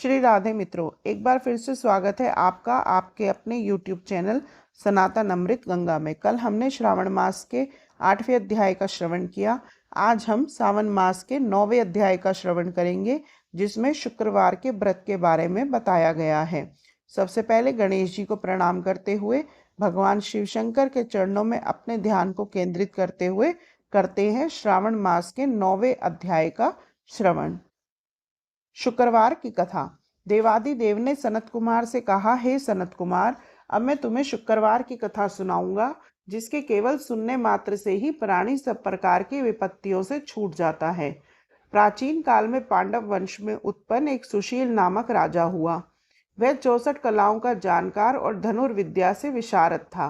श्री राधे मित्रों, एक बार फिर से स्वागत है आपका आपके अपने YouTube चैनल सनातन अमृत गंगा में। कल हमने श्रावण मास के 8वें अध्याय का श्रवण किया। आज हम सावन मास के 9वें अध्याय का श्रवण करेंगे, जिसमें शुक्रवार के व्रत के बारे में बताया गया है। सबसे पहले गणेश जी को प्रणाम करते हुए भगवान शिव शंकर के चरणों में अपने ध्यान को केंद्रित करते हुए करते हैं श्रावण मास के 9वें अध्याय का श्रवण। शुक्रवार की कथा। देवादिदेव ने सनत कुमार से कहा, हे सनत कुमार, अब मैं तुम्हें शुक्रवार की कथा सुनाऊंगा, जिसके केवल सुनने मात्र से ही प्राणी सब प्रकार की विपत्तियों से छूट जाता है। प्राचीन काल में पांडव वंश में उत्पन्न एक सुशील नामक राजा हुआ। वह 64 कलाओं का जानकार और धनुर्विद्या से विशारद था।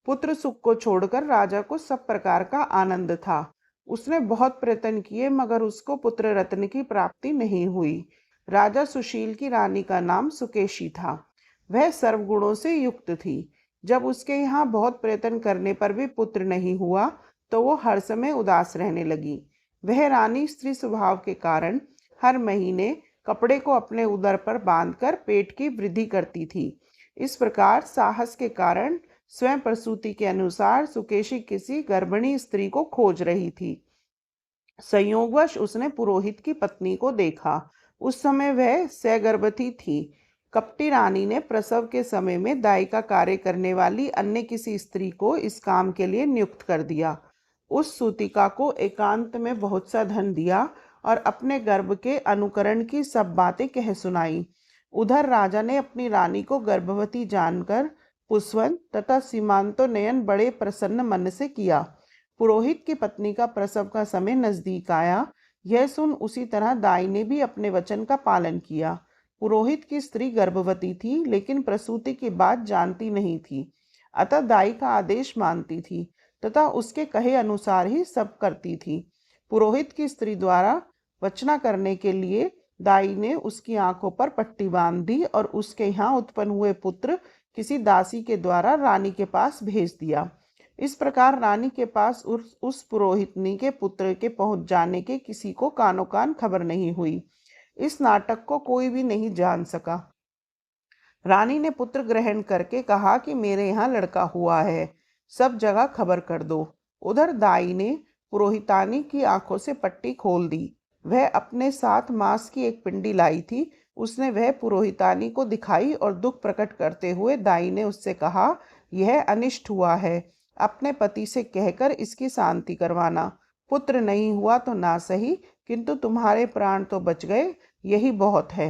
पुत्र सुख को छोड़कर राजा को सब प्रकार का आनंद था। उसने बहुत प्रयत्न किए, मगर उसको पुत्र रत्न की प्राप्ति नहीं हुई। राजा सुशील की रानी का नाम सुकेशी था। वह सर्वगुणों से युक्त थी। जब उसके यहाँ बहुत प्रयत्न करने पर भी पुत्र नहीं हुआ, तो वो हर समय उदास रहने लगी। वह रानी स्त्री स्वभाव के कारण हर महीने कपड़े को अपने उदर पर बांधकर पेट की वृद्धि करती थी। इस प्रकार साहस के कारण स्वयं प्रसूति के अनुसार सुकेशी किसी गर्भिणी स्त्री को खोज रही थी। संयोगवश उसने पुरोहित की पत्नी को देखा। उस समय वह सगर्भवती थी। कपटी रानी ने प्रसव के समय में दाई का कार्य करने वाली अन्य किसी स्त्री को इस काम के लिए नियुक्त कर दिया। उस सूतिका को एकांत में बहुत सा धन दिया और अपने गर्भ के अनुकरण की सब बातें कह सुनाई। उधर राजा ने अपनी रानी को गर्भवती जानकर पुष्पवंत तथा सीमांतोन्नयन बड़े प्रसन्न मन से किया। पुरोहित की पत्नी का प्रसव का समय नजदीक आया। यह सुन उसी तरह दाई ने भी अपने वचन का पालन किया। पुरोहित की स्त्री गर्भवती थी, लेकिन प्रसूति की बात जानती नहीं थी। अतः दाई का आदेश मानती थी तथा उसके कहे अनुसार ही सब करती थी। पुरोहित की स्त्री द्वारा वचना करने के लिए दाई ने उसकी आंखों पर पट्टी बांध दी और उसके यहाँ उत्पन्न हुए पुत्र किसी दासी के द्वारा रानी के पास भेज दिया। इस प्रकार रानी के पास उस पुरोहितनी के पुत्र के पहुंच जाने के किसी को कानो कान खबर नहीं हुई। इस नाटक को कोई भी नहीं जान सका। रानी ने पुत्र ग्रहण करके कहा कि मेरे यहाँ लड़का हुआ है, सब जगह खबर कर दो। उधर दाई ने पुरोहितानी की आंखों से पट्टी खोल दी। वह अपने साथ मांस की एक पिंडी लाई थी। उसने वह पुरोहितानी को दिखाई और दुख प्रकट करते हुए दाई ने उससे कहा, यह अनिष्ट हुआ है, अपने पति से कहकर इसकी शांति करवाना। पुत्र नहीं हुआ तो ना सही, किंतु तुम्हारे प्राण तो बच गए, यही बहुत है।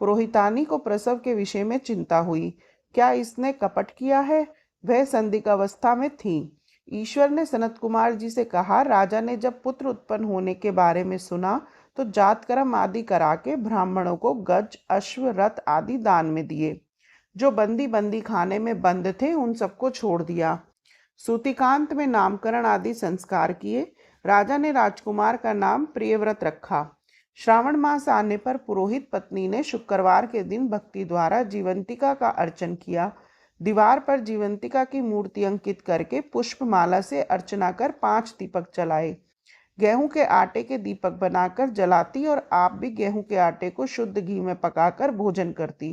पुरोहितानी को प्रसव के विषय में चिंता हुई। क्या इसने कपट किया है? वह संदिग्धावस्था में थी। ईश्वर ने सनत कुमार जी से कहा, राजा ने जब पुत्र उत्पन्न होने के बारे में सुना तो जात कर्म आदि करा के ब्राह्मणों को गज, अश्व, रथ आदि दान में दिए। जो बंदी खाने में बंद थे उन सबको छोड़ दिया। सूतिकांत में नामकरण आदि संस्कार किए। राजा ने राजकुमार का नाम प्रियव्रत रखा। श्रावण मास आने पर पुरोहित पत्नी ने शुक्रवार के दिन भक्ति द्वारा जीवंतिका का अर्चन किया। दीवार पर जीवंतिका की मूर्ति अंकित करके पुष्पमाला से अर्चना कर 5 दीपक जलाए। गेहूं के आटे के दीपक बनाकर जलाती और आप भी गेहूं के आटे को शुद्ध घी में पकाकर भोजन करती।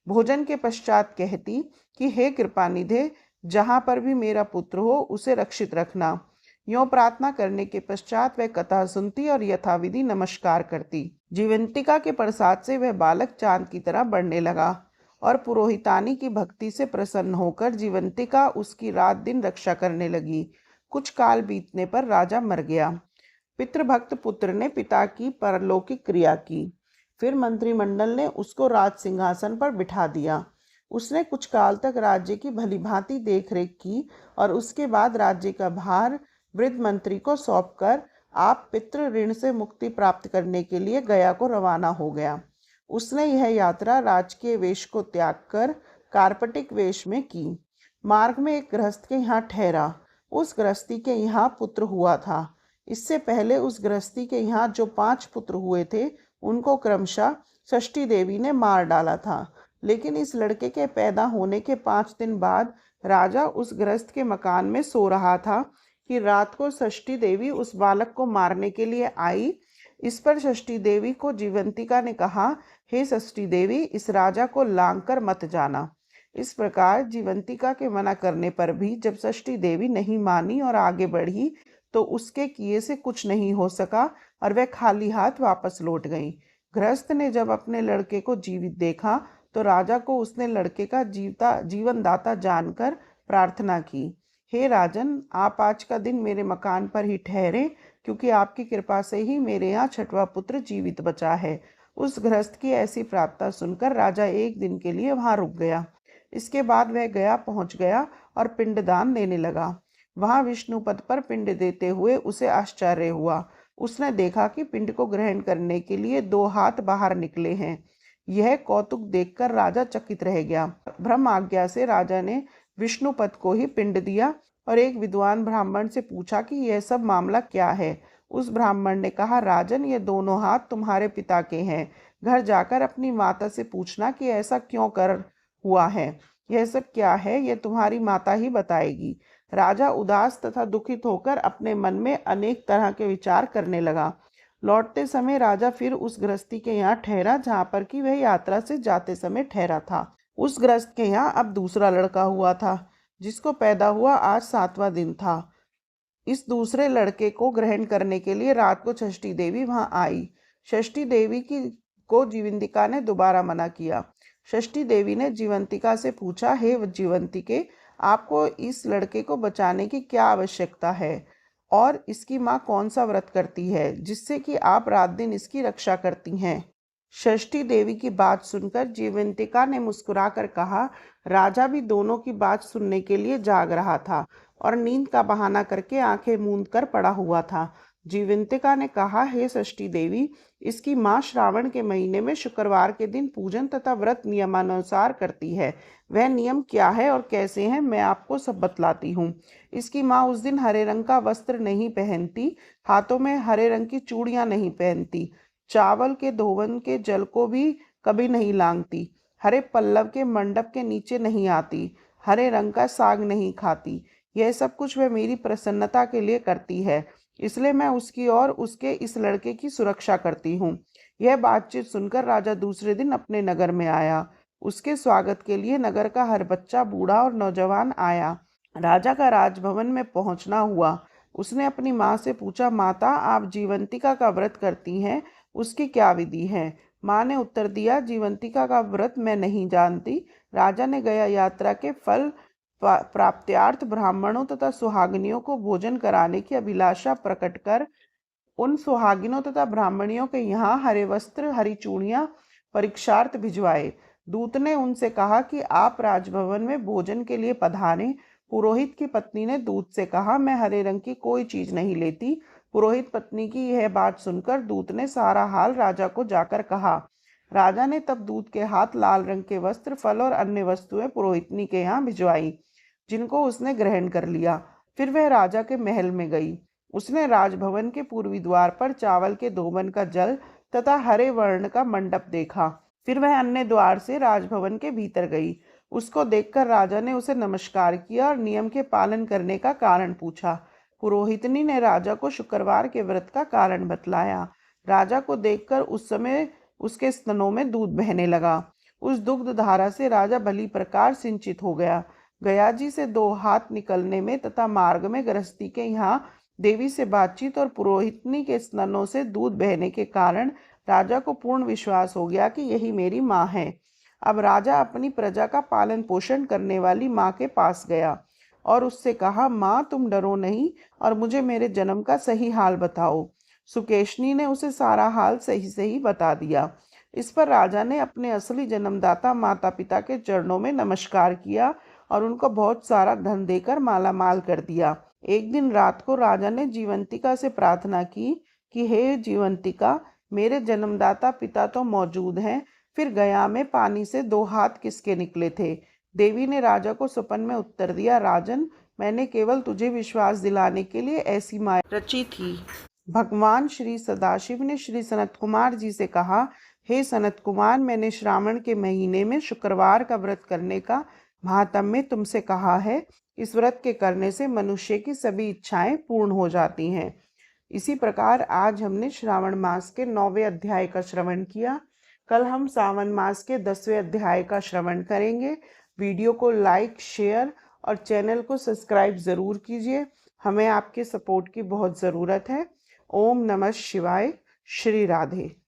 भोजन के पश्चात कहती कि हे कृपानिधे, जहाँ पर भी मेरा पुत्र हो उसे रक्षित रखना। यों प्रार्थना करने के पश्चात वह कथा सुनती और यथाविधि नमस्कार करती। जीवंतिका के प्रसाद से वह बालक चांद की तरह बढ़ने लगा और पुरोहितानी की भक्ति से प्रसन्न होकर जीवंतिका उसकी रात दिन रक्षा करने लगी। कुछ काल बीतने पर राजा मर गया। पितृभक्त पुत्र ने पिता की परलौकिक क्रिया की। फिर मंत्रिमंडल ने उसको राज सिंहासन पर बिठा दिया। उसने कुछ काल तक राज्य की भलीभांति देखरेख की और उसके बाद राज्य का भार वृद्ध मंत्री को सौंपकर आप पितृ ऋण से मुक्ति प्राप्त करने के लिए गया को रवाना हो गया। उसने यह यात्रा राजकीय वेश को त्याग कर कार्पटिक वेश में की। मार्ग में एक गृहस्थ के यहाँ ठहरा। उस गृहस्थी के यहाँ पुत्र हुआ था। इससे पहले उस गृहस्थी के यहाँ जो 5 पुत्र हुए थे उनको क्रमशः षष्ठी देवी ने मार डाला था। लेकिन इस लड़के के पैदा होने के 5 दिन बाद राजा उस गृहस्थ के मकान में सो रहा था कि रात को षष्ठी देवी उस बालक को मारने के लिए आई। इस पर षष्ठी देवी को जीवंतिका ने कहा हे षष्ठी देवी, इस राजा को लांग कर मत जाना। इस प्रकार जीवंतिका के मना करने पर भी जब षष्ठी देवी नहीं मानी और आगे बढ़ी तो उसके किए से कुछ नहीं हो सका और वह खाली हाथ वापस लौट गई। गृहस्थ ने जब अपने लड़के को जीवित देखा तो राजा को उसने लड़के का जीवन दाता जानकर प्रार्थना की। हे राजन, आप आज का दिन मेरे मकान पर ही ठहरे, क्योंकि आपकी कृपा से ही मेरे यहाँ छठवां पुत्र जीवित बचा है। उस गृहस्थ की ऐसी प्रार्थना सुनकर राजा एक दिन के लिए वहां रुक गया। इसके बाद वह गया पहुंच गया और पिंडदान देने लगा। वहां विष्णुपद पर पिंड देते हुए उसे आश्चर्य हुआ। उसने देखा कि पिंड को ग्रहण करने के लिए 2 हाथ बाहर निकले हैं। यह कौतुक देखकर राजा चकित रह गया। ब्रह्म आज्ञा से राजा ने विष्णुपद को ही पिंड दिया और एक विद्वान ब्राह्मण से पूछा कि यह सब मामला क्या है। उस ब्राह्मण ने कहा, राजन, ये दोनों हाथ तुम्हारे पिता के हैं। घर जाकर अपनी माता से पूछना कि ऐसा क्यों कर हुआ है। यह सब क्या है, यह तुम्हारी माता ही बताएगी। राजा उदास तथा दुखित होकर अपने मन में अनेक तरह के विचार करने लगा। लौटते समय राजा फिर उस गृहस्थी के यहाँ ठहरा जहाँ पर कि वह यात्रा से जाते समय ठहरा था। उस गृहस्थ के यहाँ अब दूसरा लड़का हुआ था, जिसको पैदा हुआ आज 7वां दिन था। इस दूसरे लड़के को ग्रहण करने के लिए रात को षष्ठी देवी वहां आई। षष्ठी देवी की को जीवंतिका ने दोबारा मना किया। षष्ठी देवी ने जीवंतिका से पूछा, हे जीवंतिके, आपको इस लड़के को बचाने की क्या आवश्यकता है और इसकी माँ कौन सा व्रत करती है जिससे कि आप रात दिन इसकी रक्षा करती हैं। षष्ठी देवी की बात सुनकर जीवंतिका ने मुस्कुराकर कहा, राजा भी दोनों की बात सुनने के लिए जाग रहा था और नींद का बहाना करके आंखें मूंद कर पड़ा हुआ था। जीवंतिका ने कहा, हे षष्ठी देवी, इसकी माँ श्रावण के महीने में शुक्रवार के दिन पूजन तथा व्रत नियमानुसार करती है। वह नियम क्या है और कैसे हैं, मैं आपको सब बतलाती हूँ। इसकी माँ उस दिन हरे रंग का वस्त्र नहीं पहनती, हाथों में हरे रंग की चूड़ियां नहीं पहनती, चावल के धोवन के जल को भी कभी नहीं लांगती, हरे पल्लव के मंडप के नीचे नहीं आती, हरे रंग का साग नहीं खाती। यह सब कुछ वह मेरी प्रसन्नता के लिए करती है, इसलिए मैं उसकी और उसके इस लड़के की सुरक्षा करती हूँ। यह बातचीत सुनकर राजा दूसरे दिन अपने नगर में आया। उसके स्वागत के लिए नगर का हर बच्चा, बूढ़ा और नौजवान आया। राजा का राजभवन में पहुंचना हुआ। उसने अपनी माँ से पूछा, माता, आप जीवंतिका का व्रत करती हैं, उसकी क्या विधि है। माँ ने उत्तर दिया, जीवंतिका का व्रत मैं नहीं जानती। राजा ने गया यात्रा के फल प्राप्त्यार्थ ब्राह्मणों तथा सुहागिनियों को भोजन कराने की अभिलाषा प्रकट कर उन सुहागिनों तथा ब्राह्मणियों के यहाँ हरे वस्त्र, हरी चूड़ियां परीक्षार्थ भिजवाए। दूत ने उनसे कहा कि आप राजभवन में भोजन के लिए पधारें। पुरोहित की पत्नी ने दूत से कहा, मैं हरे रंग की कोई चीज नहीं लेती। पुरोहित पत्नी की यह बात सुनकर दूत ने सारा हाल राजा को जाकर कहा। राजा ने तब दूत के हाथ लाल रंग के वस्त्र, फल और अन्य वस्तुएं पुरोहितनी के यहाँ भिजवाई, जिनको उसने ग्रहण कर लिया। फिर वह राजा के महल में गई। उसने राजभवन के पूर्वी द्वार पर चावल के धोवन का जल तथा हरे वर्ण का मंडप देखा। फिर वह अन्य द्वार से राजभवन के भीतर गई। उसको देखकर राजा ने उसे नमस्कार किया और नियम के पालन करने का कारण पूछा। पुरोहितनी ने राजा को शुक्रवार के व्रत का कारण बतलाया। राजा को देखकर उस समय उसके स्तनों में दूध बहने लगा। उस दुग्ध धारा से राजा भली प्रकार सिंचित हो गया। गयाजी से 2 हाथ निकलने में तथा मार्ग में गृहस्थी के यहाँ देवी से बातचीत और पुरोहितनी के स्तनों से दूध बहने के कारण राजा को पूर्ण विश्वास हो गया कि यही मेरी माँ है। अब राजा अपनी प्रजा का पालन पोषण करने वाली माँ के पास गया और उससे कहा, माँ, तुम डरो नहीं और मुझे मेरे जन्म का सही हाल बताओ। सुकेशनी ने उसे सारा हाल सही सही बता दिया। इस पर राजा ने अपने असली जन्मदाता माता पिता के चरणों में नमस्कार किया और उनको बहुत सारा धन देकर माला माल कर दिया। एक दिन रात को राजा ने जीवंतिका से प्रार्थना की कि हे जीवंतिका, मेरे जन्मदाता पिता तो मौजूद हैं, फिर गया में पानी से 2 हाथ किसके निकले थे। देवी ने राजा को स्वप्न में उत्तर दिया, राजन, मैंने केवल तुझे विश्वास दिलाने के लिए ऐसी माया रची थी। भगवान श्री सदाशिव ने श्री सनत कुमार जी से कहा, हे सनत कुमार, मैंने श्रावण के महीने में शुक्रवार का व्रत करने का महात्म्य तुमसे कहा है। इस व्रत के करने से मनुष्य की सभी इच्छाएं पूर्ण हो जाती हैं। इसी प्रकार आज हमने श्रावण मास के 9वें अध्याय का श्रवण किया। कल हम सावन मास के 10वें अध्याय का श्रवण करेंगे। वीडियो को लाइक, शेयर और चैनल को सब्सक्राइब ज़रूर कीजिए। हमें आपके सपोर्ट की बहुत ज़रूरत है। ओम नमः शिवाय। श्री राधे।